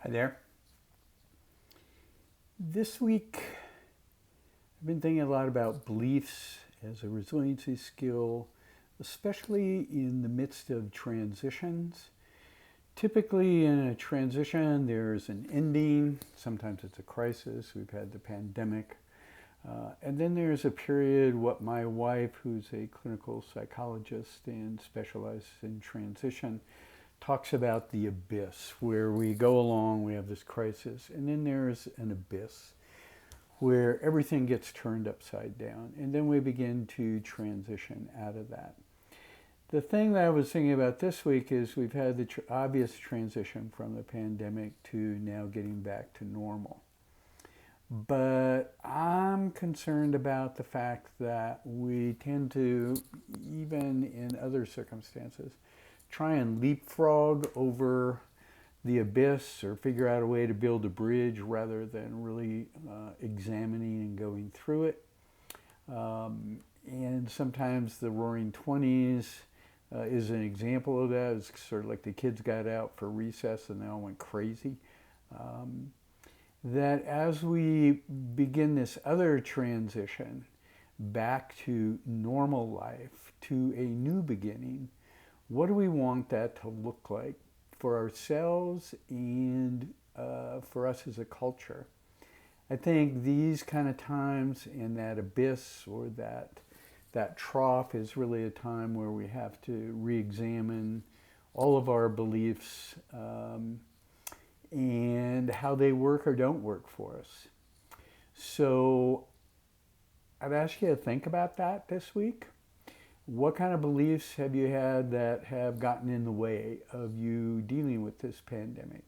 Hi there. This week, I've been thinking a lot about beliefs as a resiliency skill, especially in the midst of transitions. Typically, in a transition, there's an ending. Sometimes it's a crisis. We've had the pandemic. And then there's a period, what my wife, who's a clinical psychologist and specializes in transition, talks about the abyss, where we go along, we have this crisis, and then there's an abyss where everything gets turned upside down, and then we begin to transition out of that. The thing that I was thinking about this week is we've had the obvious transition from the pandemic to now getting back to normal. But I'm concerned about the fact that we tend to, even in other circumstances, try and leapfrog over the abyss or figure out a way to build a bridge rather than really examining and going through it. And sometimes the Roaring Twenties is an example of that. It's sort of like the kids got out for recess and they all went crazy. That as we begin this other transition back to normal life, to a new beginning, what do we want that to look like for ourselves and for us as a culture? I think these kind of times and that abyss or that trough is really a time where we have to re-examine all of our beliefs and how they work or don't work for us. So I've asked you to think about that this week. What kind of beliefs have you had that have gotten in the way of you dealing with this pandemic?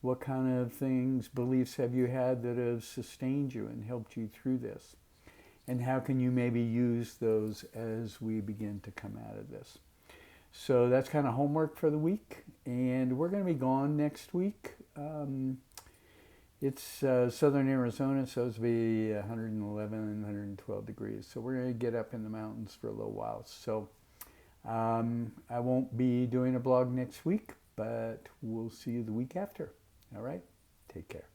What kind of beliefs have you had that have sustained you and helped you through this? And how can you maybe use those as we begin to come out of this? So that's kind of homework for the week. And we're going to be gone next week. It's southern Arizona, so it's be 111 and 112 degrees. So we're going to get up in the mountains for a little while. So I won't be doing a blog next week, but we'll see you the week after. All right? Take care.